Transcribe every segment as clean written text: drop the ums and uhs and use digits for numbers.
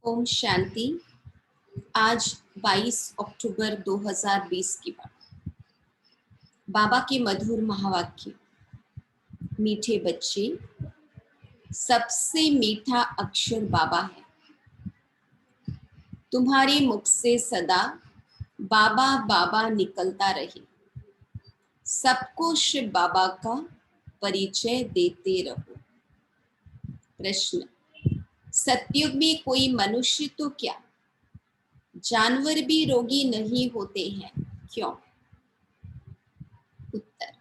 ओम शांति। आज 22 अक्टूबर 2020 की बात। बाबा के मधुर महावाक्य। मीठे बच्चे, सबसे मीठा अक्षर बाबा है। तुम्हारे मुख से सदा बाबा बाबा निकलता रहे। सबको शिव बाबा का परिचय देते रहो। प्रश्न। सतयुग में कोई मनुष्य तो क्या, जानवर भी रोगी नहीं होते हैं, क्यों? उत्तर।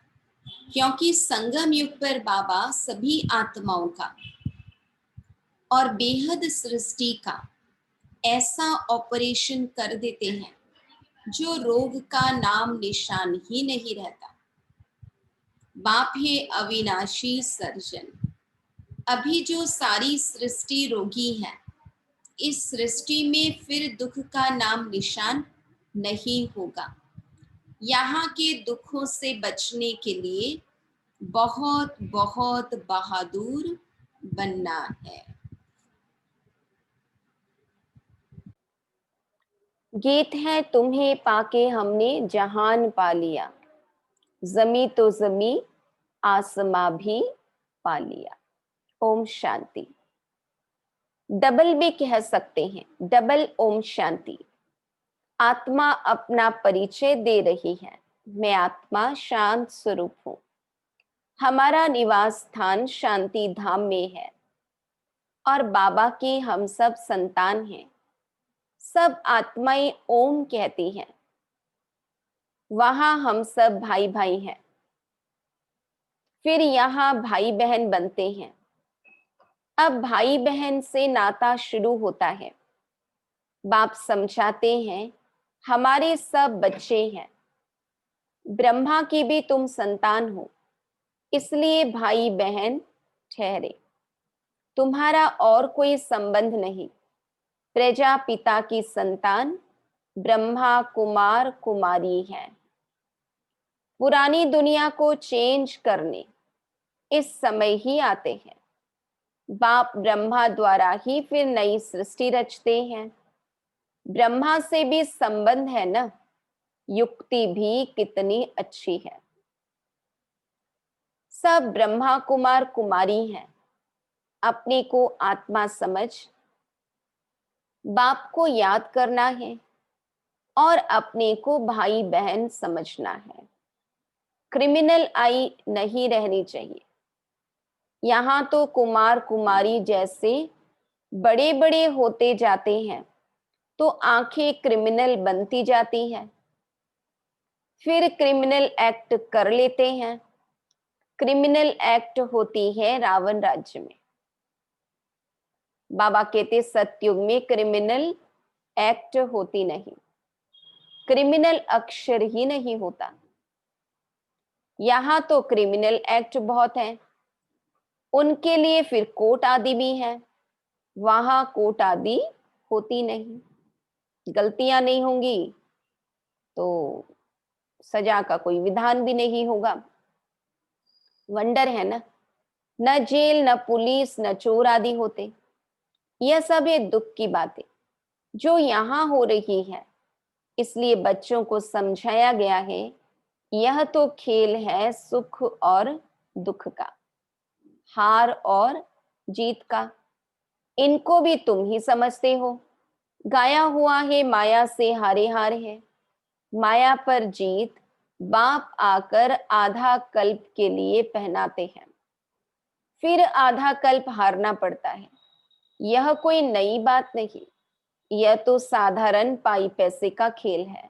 क्योंकि संगम युग पर बाबा सभी आत्माओं का और बेहद सृष्टि का ऐसा ऑपरेशन कर देते हैं जो रोग का नाम निशान ही नहीं रहता। बाप है अविनाशी सर्जन। अभी जो सारी सृष्टि रोगी है, इस सृष्टि में फिर दुख का नाम निशान नहीं होगा। यहाँ के दुखों से बचने के लिए बहुत बहुत बहादुर बनना है। गीत है तुम्हें पाके हमने जहान पा लिया, जमी तो जमी आसमां भी पा लिया। ओम शांति। डबल भी कह सकते हैं, डबल ओम शांति। आत्मा अपना परिचय दे रही है। मैं आत्मा शांत स्वरूप हूं। हमारा निवास स्थान शांति धाम में है और बाबा की हम सब संतान हैं। सब आत्माएं ओम कहती हैं। वहां हम सब भाई भाई हैं। फिर यहाँ भाई बहन बनते हैं। अब भाई बहन से नाता शुरू होता है। बाप समझाते हैं हमारे सब बच्चे हैं। ब्रह्मा की भी तुम संतान हो, इसलिए भाई बहन ठहरे। तुम्हारा और कोई संबंध नहीं। प्रजापिता की संतान ब्रह्मा कुमार कुमारी है। पुरानी दुनिया को चेंज करने इस समय ही आते हैं। बाप ब्रह्मा द्वारा ही फिर नई सृष्टि रचते हैं। ब्रह्मा से भी संबंध है ना। युक्ति भी कितनी अच्छी है। सब ब्रह्मा कुमार कुमारी हैं। अपने को आत्मा समझ बाप को याद करना है और अपने को भाई बहन समझना है। क्रिमिनल आई नहीं रहनी चाहिए। यहाँ तो कुमार कुमारी जैसे बड़े बड़े होते जाते हैं तो आंखें क्रिमिनल बनती जाती हैं। फिर क्रिमिनल एक्ट कर लेते हैं। क्रिमिनल एक्ट होती है रावण राज्य में। बाबा कहते सतयुग में क्रिमिनल एक्ट होती नहीं। क्रिमिनल अक्षर ही नहीं होता। यहाँ तो क्रिमिनल एक्ट बहुत है। उनके लिए फिर कोर्ट आदि भी है। वहां कोर्ट आदि होती नहीं। गलतियां नहीं होंगी तो सजा का कोई विधान भी नहीं होगा। वंडर है ना। न जेल न पुलिस न चोर आदि होते। यह सब ये दुख की बातें जो यहाँ हो रही है। इसलिए बच्चों को समझाया गया है यह तो खेल है सुख और दुख का, हार और जीत का। इनको भी तुम ही समझते हो। गाया हुआ है माया से हारे हार है। माया पर जीत बाप आकर आधा कल्प के लिए पहनाते हैं। फिर आधा कल्प हारना पड़ता है। यह कोई नई बात नहीं। यह तो साधारण पाई पैसे का खेल है।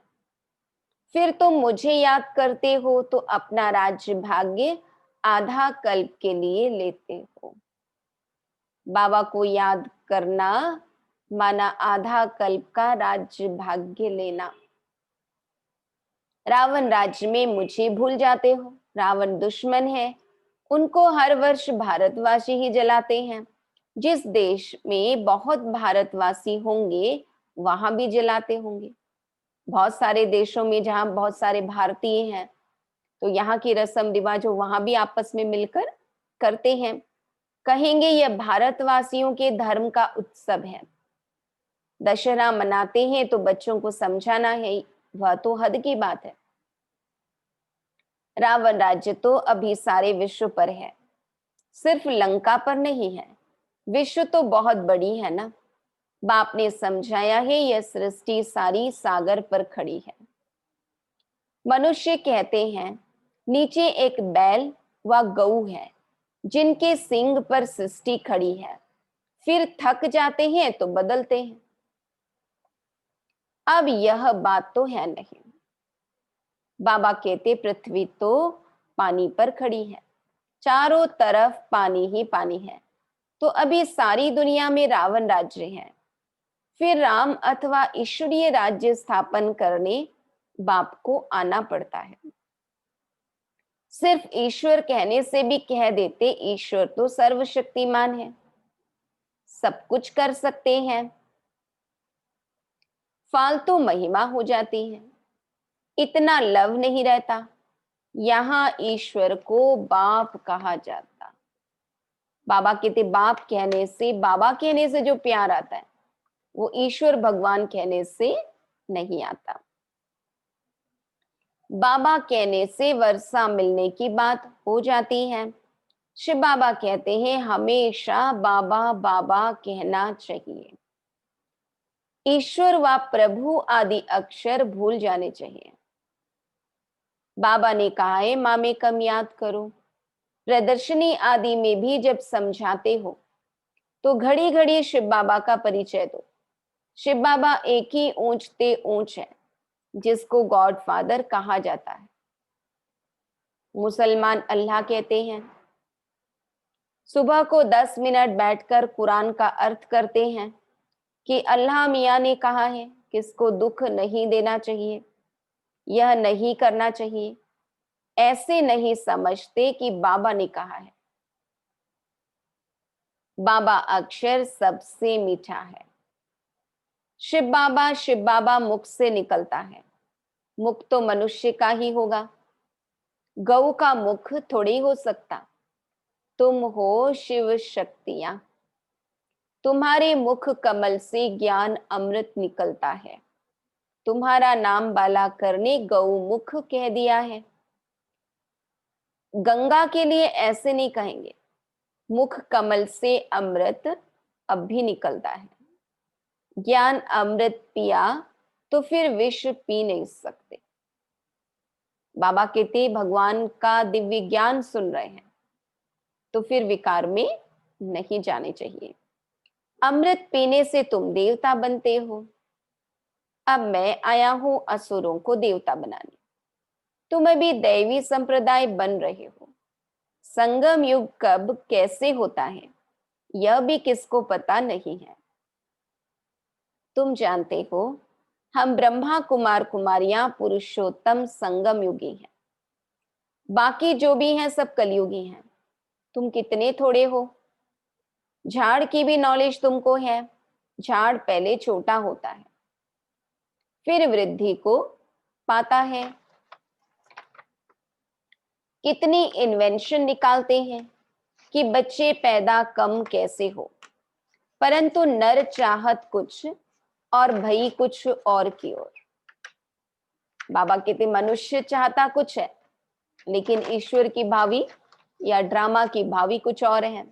फिर तुम मुझे याद करते हो तो अपना राज्य भाग्य आधा कल्प के लिए लेते हो। बाबा को याद करना माना आधा कल्प का राज्य भाग्य लेना। रावण राज्य में मुझे भूल जाते हो। रावण दुश्मन है। उनको हर वर्ष भारतवासी ही जलाते हैं। जिस देश में बहुत भारतवासी होंगे वहां भी जलाते होंगे। बहुत सारे देशों में जहां बहुत सारे भारतीय हैं तो यहाँ की रस्म रिवाज हो वहां भी आपस में मिलकर करते हैं। कहेंगे यह भारतवासियों के धर्म का उत्सव है। दशहरा मनाते हैं तो बच्चों को समझाना है, वह तो हद की बात है। रावण राज्य तो अभी सारे विश्व पर है, सिर्फ लंका पर नहीं है। विश्व तो बहुत बड़ी है ना। बाप ने समझाया है, यह सृष्टि सारी सागर पर खड़ी है। मनुष्य कहते हैं नीचे एक बैल व गऊ है जिनके सींग पर सृष्टि खड़ी है, फिर थक जाते हैं तो बदलते हैं। अब यह बात तो है नहीं। बाबा कहते पृथ्वी तो पानी पर खड़ी है, चारों तरफ पानी ही पानी है, तो अभी सारी दुनिया में रावण राज्य है। फिर राम अथवा ईश्वरीय राज्य स्थापन करने बाप को आना पड़ता है। सिर्फ ईश्वर कहने से भी कह देते ईश्वर तो सर्वशक्तिमान है, सब कुछ कर सकते हैं, फालतू महिमा हो जाती है, इतना लव नहीं रहता। यहां ईश्वर को बाप कहा जाता। बाबा कहते बाप कहने से, बाबा कहने से जो प्यार आता है वो ईश्वर भगवान कहने से नहीं आता। बाबा कहने से वर्षा मिलने की बात हो जाती है। शिव बाबा कहते हैं हमेशा बाबा बाबा कहना चाहिए। ईश्वर व प्रभु आदि अक्षर भूल जाने चाहिए। बाबा ने कहा है माँ में कम याद करो। प्रदर्शनी आदि में भी जब समझाते हो तो घड़ी घड़ी शिव बाबा का परिचय दो। शिव बाबा एक ही ऊंचते ऊंच है जिसको गॉड फादर कहा जाता है। मुसलमान अल्लाह कहते हैं। सुबह को 10 मिनट बैठकर कुरान का अर्थ करते हैं कि अल्लाह मियाँ ने कहा है किसको दुख नहीं देना चाहिए, यह नहीं करना चाहिए। ऐसे नहीं समझते कि बाबा ने कहा है। बाबा अक्षर सबसे मीठा है। शिव बाबा मुख से निकलता है। मुख तो मनुष्य का ही होगा, गऊ का मुख थोड़ी हो सकता। तुम हो शिव शक्तियां, तुम्हारे मुख कमल से ज्ञान अमृत निकलता है। तुम्हारा नाम बाला करने गऊ मुख कह दिया है। गंगा के लिए ऐसे नहीं कहेंगे, मुख कमल से अमृत अब भी निकलता है। ज्ञान अमृत पिया तो फिर विष पी नहीं सकते। बाबा कहते भगवान का दिव्य ज्ञान सुन रहे हैं तो फिर विकार में नहीं जाने चाहिए। अमृत पीने से तुम देवता बनते हो। अब मैं आया हूं असुरों को देवता बनाने। तुम अभी दैवी संप्रदाय बन रहे हो। संगम युग कब कैसे होता है यह भी किसको पता नहीं है। तुम जानते हो हम ब्रह्मा कुमार कुमारियां पुरुषोत्तम संगम युगी हैं। बाकी जो भी हैं सब कलयुगी हैं। तुम कितने थोड़े हो। झाड़ की भी नॉलेज तुमको है। झाड़ पहले छोटा होता है फिर वृद्धि को पाता है। कितनी इन्वेंशन निकालते हैं कि बच्चे पैदा कम कैसे हो, परंतु नर चाहत कुछ और भई कुछ और की ओर। बाबा कहते मनुष्य चाहता कुछ है लेकिन ईश्वर की भावी या ड्रामा की भावी कुछ और है।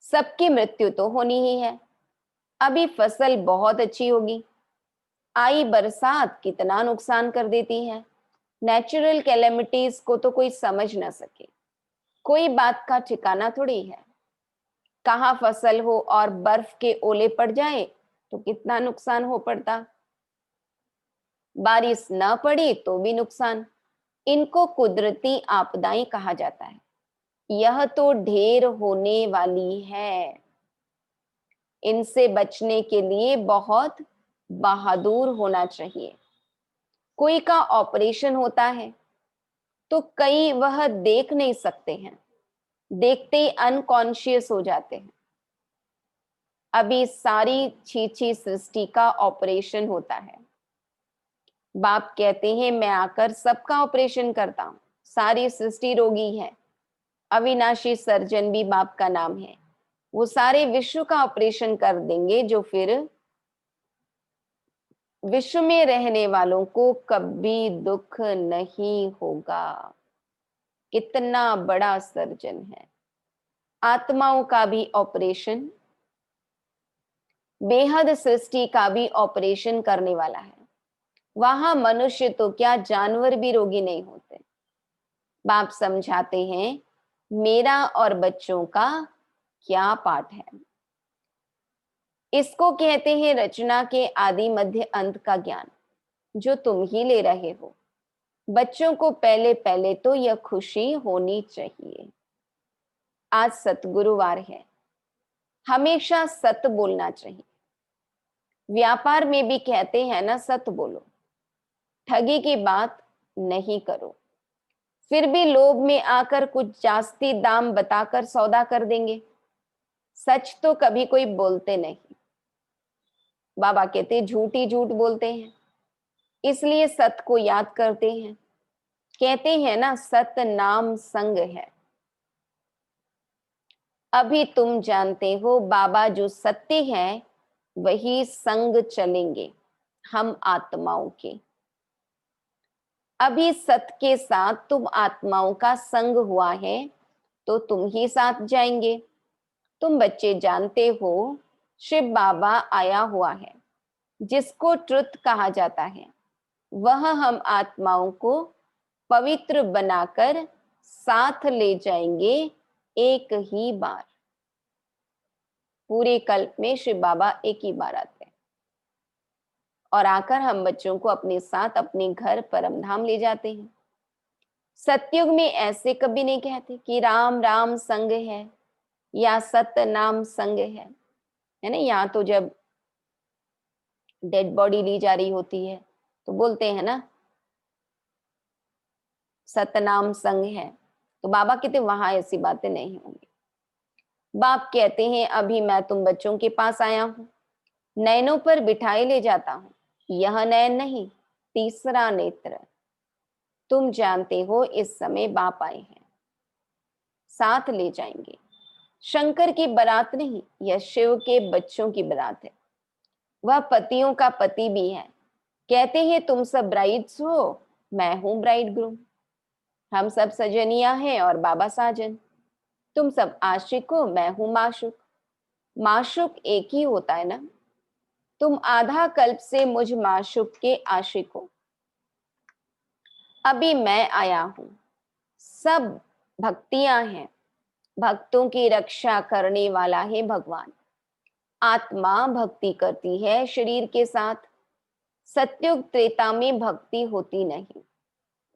सबकी मृत्यु तो होनी ही है। अभी फसल बहुत अच्छी होगी, आई बरसात कितना नुकसान कर देती है। नेचुरल कैलेमिटीज को तो कोई समझ ना सके। कोई बात का ठिकाना थोड़ी है। कहाँ फसल हो और बर्फ के ओले पड़ जाए तो कितना नुकसान हो पड़ता। बारिश न पड़ी तो भी नुकसान। इनको कुदरती आपदाएं कहा जाता है। यह तो ढेर होने वाली है। इनसे बचने के लिए बहुत बहादुर होना चाहिए। कोई का ऑपरेशन होता है तो कई वह देख नहीं सकते हैं, देखते ही अनकॉन्शियस हो जाते हैं। अभी सारी छीछी सृष्टि का ऑपरेशन होता है। बाप कहते हैं मैं आकर सबका ऑपरेशन करता हूं। सारी सृष्टि रोगी है। अविनाशी सर्जन भी बाप का नाम है। वो सारे विश्व का ऑपरेशन कर देंगे जो फिर विश्व में रहने वालों को कभी दुख नहीं होगा। कितना बड़ा सर्जन है। आत्माओं का भी ऑपरेशन, बेहद सृष्टि का भी ऑपरेशन करने वाला है। वहां मनुष्य तो क्या, जानवर भी रोगी नहीं होते। बाप समझाते हैं मेरा और बच्चों का क्या पाठ है। इसको कहते हैं रचना के आदि मध्य अंत का ज्ञान, जो तुम ही ले रहे हो। बच्चों को पहले पहले तो यह खुशी होनी चाहिए। आज सतगुरुवार है, हमेशा सत्य बोलना चाहिए। व्यापार में भी कहते हैं ना, सत्य बोलो, ठगी की बात नहीं करो। फिर भी लोभ में आकर कुछ जास्ती दाम बताकर सौदा कर देंगे। सच तो कभी कोई बोलते नहीं। बाबा कहते झूठ ही झूठ बोलते हैं, इसलिए सत्य को याद करते हैं। कहते हैं ना, सत्य नाम संग है। अभी तुम जानते हो बाबा जो सत्य है वही संग चलेंगे हम आत्माओं के। अभी सत्य के साथ तुम आत्माओं का संग हुआ है तो तुम ही साथ जाएंगे। तुम बच्चे जानते हो शिव बाबा आया हुआ है, जिसको ट्रुथ कहा जाता है। वह हम आत्माओं को पवित्र बनाकर साथ ले जाएंगे एक ही बार। पूरे कल्प में शिव बाबा एक ही बार आते हैं और आकर हम बच्चों को अपने साथ अपने घर परमधाम ले जाते हैं। सतयुग में ऐसे कभी नहीं कहते कि राम राम संग है या सत्य नाम संग है ना। यहाँ तो जब डेड बॉडी ली जा रही होती है तो बोलते हैं ना सतनाम संग है। तो बाबा कहते वहां ऐसी बातें नहीं होंगी। बाप कहते हैं अभी मैं तुम बच्चों के पास आया हूं, नैनों पर बिठाए ले जाता हूं। यह नैन नहीं, तीसरा नेत्र। तुम जानते हो इस समय बाप आए हैं, साथ ले जाएंगे। शंकर की बारात नहीं, यह शिव के बच्चों की बारात है। वह पतियों का पति भी है। कहते हैं तुम सब ब्राइड्स हो, मैं हूं ब्राइड ग्रूम। हम सब सजनिया हैं और बाबा साजन। तुम सब आशिक हो, मैं हूं माशुक। माशुक एक ही होता है ना। तुम आधा कल्प से मुझ माशुक के आशिक हो। अभी मैं आया हूं, सब भक्तियां हैं। भक्तों की रक्षा करने वाला है भगवान। आत्मा भक्ति करती है शरीर के साथ। सत्युग त्रेता में भक्ति होती नहीं।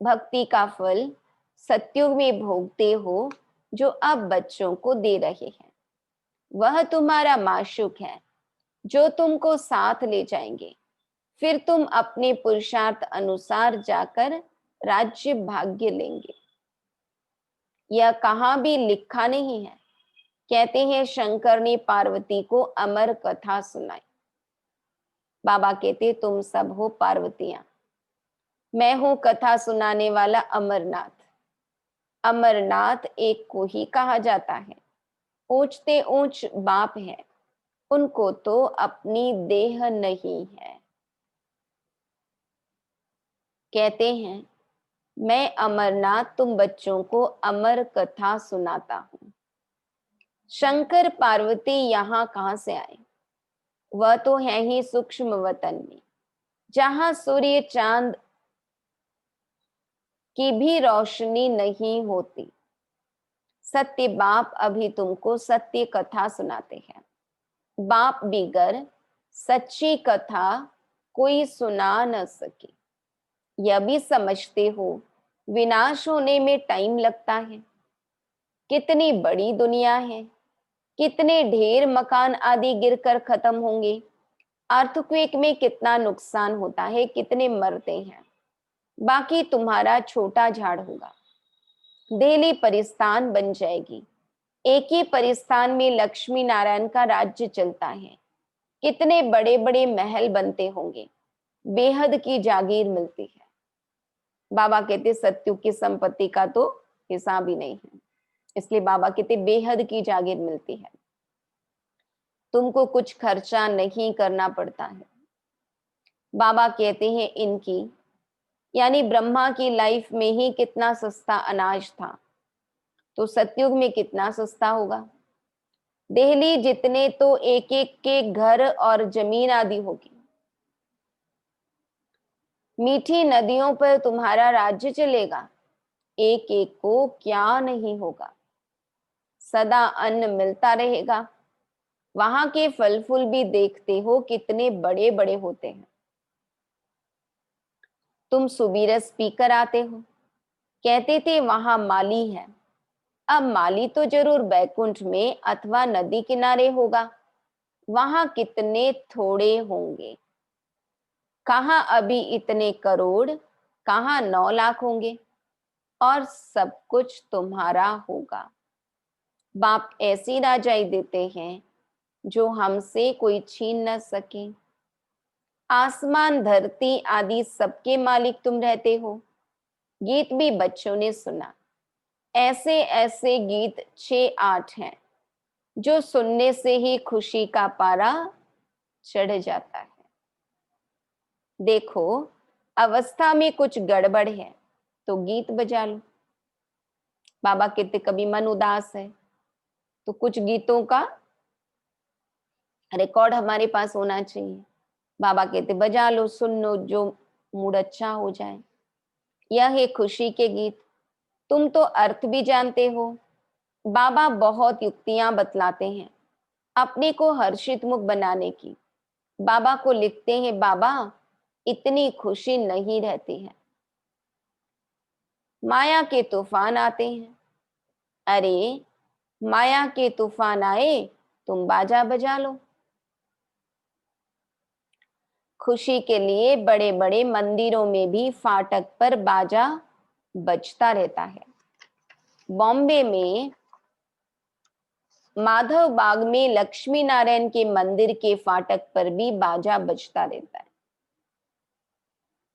भक्ति का फल सत्युग में भोगते हो, जो अब बच्चों को दे रहे हैं। वह तुम्हारा माशुक है, जो तुमको साथ ले जाएंगे। फिर तुम अपने पुरुषार्थ अनुसार जाकर राज्य भाग्य लेंगे। यह कहाँ भी लिखा नहीं है। कहते हैं शंकर ने पार्वती को अमर कथा सुनाई। बाबा कहते तुम सब हो पार्वतियां, मैं हूं कथा सुनाने वाला अमरनाथ। अमरनाथ एक को ही कहा जाता है। ऊंचते ऊंच बाप है, उनको तो अपनी देह नहीं है। कहते हैं मैं अमरनाथ तुम बच्चों को अमर कथा सुनाता हूं। शंकर पार्वती यहाँ कहां से आए? वह तो है ही सूक्ष्म वतन में, जहां सूर्य चांद की भी रोशनी नहीं होती। सत्य बाप अभी तुमको सत्य कथा सुनाते हैं। बाप बिगर सच्ची कथा कोई सुना न सके। यह भी समझते हो विनाश होने में टाइम लगता है। कितनी बड़ी दुनिया है, कितने ढेर मकान आदि गिरकर खत्म होंगे। अर्थक्वेक में कितना नुकसान होता है, कितने मरते हैं। बाकी तुम्हारा छोटा झाड़ होगा, दिल्ली परिस्थान बन जाएगी। एक ही परिस्थान में लक्ष्मी नारायण का राज्य चलता है। कितने बड़े बड़े महल बनते होंगे, बेहद की जागीर मिलती है। बाबा कहते सत्युग की संपत्ति का तो हिसाब ही नहीं है, इसलिए बाबा कहते बेहद की जागीर मिलती है। तुमको कुछ खर्चा नहीं करना पड़ता है। बाबा कहते हैं इनकी यानी ब्रह्मा की लाइफ में ही कितना सस्ता अनाज था, तो सतयुग में कितना सस्ता होगा। दिल्ली जितने तो एक एक के घर और जमीन आदि होगी। मीठी नदियों पर तुम्हारा राज्य चलेगा, एक एक को क्या नहीं होगा। सदा अन्न मिलता रहेगा। वहां के फल फूल भी देखते हो कितने बड़े बड़े होते हैं। तुम सुबीरस पीकर आते हो, कहते थे वहां माली है। अब माली तो जरूर बैकुंठ में अथवा नदी किनारे होगा, वहां कितने थोड़े होंगे। कहाँ अभी इतने करोड़, कहाँ 9 लाख होंगे, और सब कुछ तुम्हारा होगा। बाप ऐसी राजाई देते हैं जो हमसे कोई छीन न सके। आसमान धरती आदि सबके मालिक तुम रहते हो। गीत भी बच्चों ने सुना। ऐसे ऐसे गीत 6-8 हैं जो सुनने से ही खुशी का पारा चढ़ जाता है। देखो अवस्था में कुछ गड़बड़ है तो गीत बजा लो। बाबा कहते कभी मन उदास है तो कुछ गीतों का रिकॉर्ड हमारे पास होना चाहिए। बाबा कहते बजा लो, सुन लो, जो मूड अच्छा हो जाए। यह है खुशी के गीत। तुम तो अर्थ भी जानते हो। बाबा बहुत युक्तियां बतलाते हैं अपने को हर्षित मुख बनाने की। बाबा को लिखते हैं, बाबा इतनी खुशी नहीं रहती है, माया के तूफान आते हैं। अरे माया के तूफान आए, तुम बाजा बजा लो। खुशी के लिए बड़े बड़े मंदिरों में भी फाटक पर बाजा बजता रहता है। बॉम्बे में माधव बाग में लक्ष्मी नारायण के मंदिर के फाटक पर भी बाजा बजता रहता है।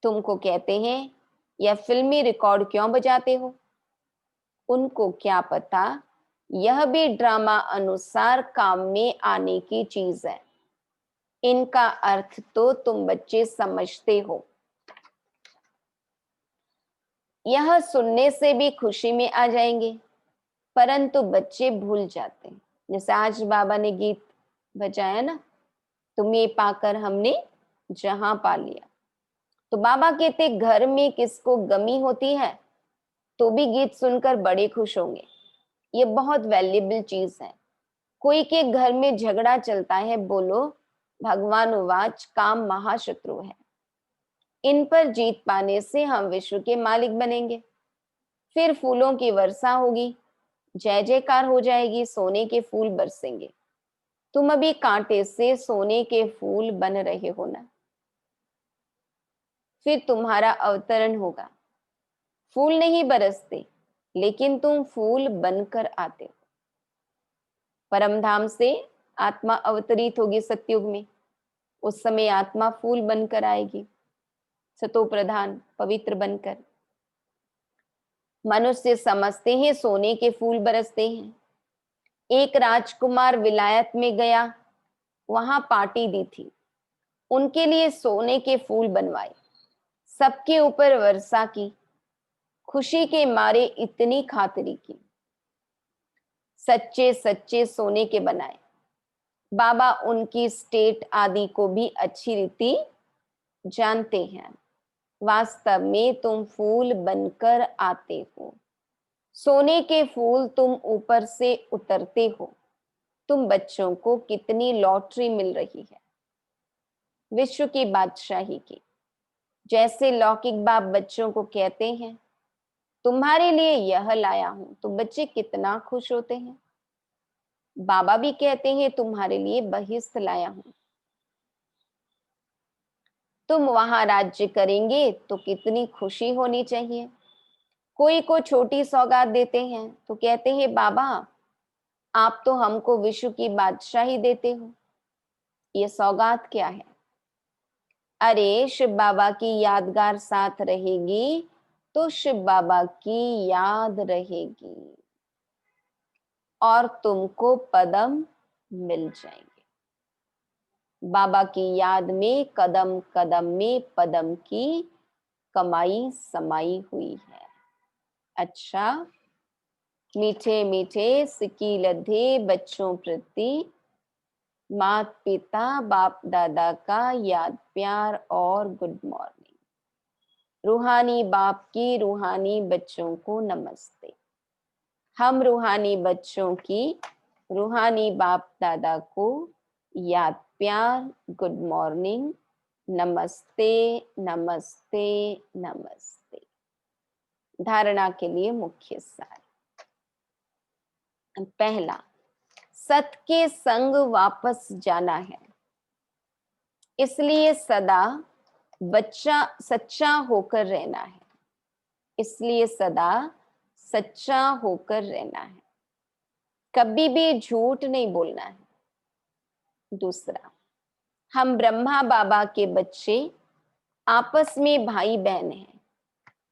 तुमको कहते हैं यह फिल्मी रिकॉर्ड क्यों बजाते हो। उनको क्या पता यह भी ड्रामा अनुसार काम में आने की चीज है। इनका अर्थ तो तुम बच्चे समझते हो। यह सुनने से भी खुशी में आ जाएंगे, परंतु बच्चे भूल जाते हैं। जैसे आज बाबा ने गीत बजाया ना, तुम्हें पाकर हमने जहां पा लिया। तो बाबा कहते घर में किसको गमी होती है तो भी गीत सुनकर बड़े खुश होंगे। ये बहुत वैल्यूएबल चीज है। कोई के घर में झगड़ा चलता है, बोलो भगवान उवाच काम महाशत्रु है। इन पर जीत पाने से हम विश्व के मालिक बनेंगे। फिर फूलों की वर्षा होगी, जय जयकार हो जाएगी, सोने के फूल बरसेंगे। तुम अभी कांटे से सोने के फूल बन रहे हो ना। फिर तुम्हारा अवतरण होगा। फूल नहीं बरसते, लेकिन तुम फूल बनकर आते हो। परमधाम से आत्मा अवतरित होगी सतयुग में। उस समय आत्मा फूल बनकर आएगी, सतो प्रधान पवित्र बनकर। मनुष्य समझते हैं सोने के फूल बरसते हैं। एक राजकुमार विलायत में गया, वहां पार्टी दी थी, उनके लिए सोने के फूल बनवाए, सबके ऊपर वर्षा की, खुशी के मारे इतनी खातिरी की। सच्चे सच्चे सोने के बनाए। बाबा उनकी स्टेट आदि को भी अच्छी रीति जानते हैं। वास्तव में तुम फूल बनकर आते हो। सोने के फूल तुम ऊपर से उतरते हो। तुम बच्चों को कितनी लॉटरी मिल रही है विश्व की बादशाही की। जैसे लौकिक बाप बच्चों को कहते हैं तुम्हारे लिए यह लाया हूं, तो बच्चे कितना खुश होते हैं। बाबा भी कहते हैं तुम्हारे लिए बहिष्ठ लाया हूं। तुम वहां राज्य करेंगे तो कितनी खुशी होनी चाहिए। कोई को छोटी सौगात देते हैं तो कहते हैं बाबा आप तो हमको विश्व की बादशाही देते हो, ये सौगात क्या है। अरे शिव बाबा की यादगार साथ रहेगी तो शिव बाबा की याद रहेगी और तुमको पदम मिल जाएंगे। बाबा की याद में कदम कदम में पदम की कमाई समाई हुई है। अच्छा, मीठे मीठे सिक्की लधे बच्चों प्रति माता पिता बाप दादा का याद प्यार और गुड मॉर्निंग। रूहानी बाप की रूहानी बच्चों को नमस्ते। हम रूहानी बच्चों की रूहानी बाप दादा को याद प्यार गुड मॉर्निंग नमस्ते नमस्ते नमस्ते। धारणा के लिए मुख्य सार। पहला, सत के संग वापस जाना है, इसलिए सदा बच्चा सच्चा होकर रहना है। इसलिए सदा सच्चा होकर रहना है, कभी भी झूठ नहीं बोलना है। दूसरा, हम ब्रह्मा बाबा के बच्चे आपस में भाई बहन हैं,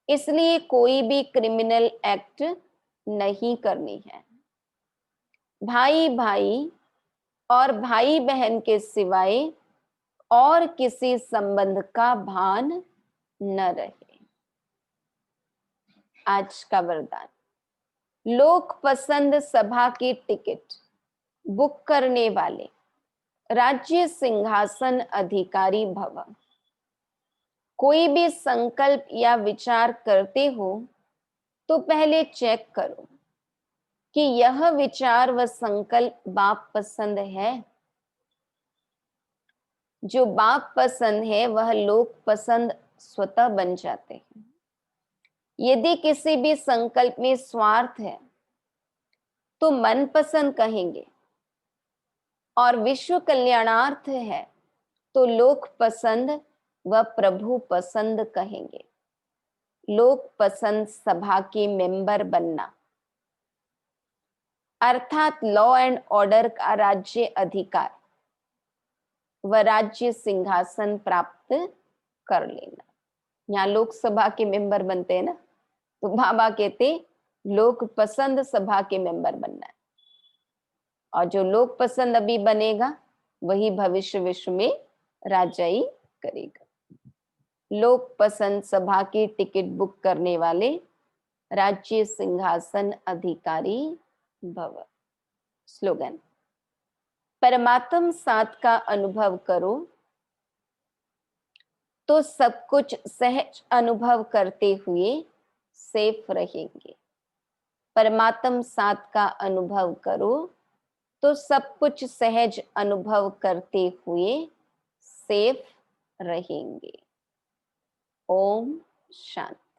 इसलिए कोई भी क्रिमिनल एक्ट नहीं करनी है। भाई भाई और भाई बहन के सिवाय और किसी संबंध का भान न रहे। आज का वरदान, लोक पसंद सभा की टिकट बुक करने वाले राज्य सिंहासन अधिकारी भव। कोई भी संकल्प या विचार करते हो तो पहले चेक करो कि यह विचार व संकल्प बाप पसंद है। जो बाप पसंद है वह लोक पसंद स्वतः बन जाते हैं। यदि किसी भी संकल्प में स्वार्थ है तो मन पसंद कहेंगे, और विश्व कल्याणार्थ है तो लोक पसंद व प्रभु पसंद कहेंगे। लोक पसंद सभा के मेंबर बनना अर्थात लॉ एंड ऑर्डर का राज्य अधिकार व राज्य सिंहासन प्राप्त कर लेना। यहाँ लोकसभा के मेंबर बनते हैं ना, तो बाबा कहते लोक पसंद सभा के मेंबर बनना है, और जो लोक पसंद अभी बनेगा वही भविष्य विश्व में राजाई करेगा। लोक पसंद सभा की टिकट बुक करने वाले राज्य सिंहासन अधिकारी भव। स्लोगन, परमात्म साथ का अनुभव करो तो सब कुछ सहज अनुभव करते हुए सेफ रहेंगे। परमात्म साथ का अनुभव करो तो सब कुछ सहज अनुभव करते हुए सेफ रहेंगे। ओम शांति।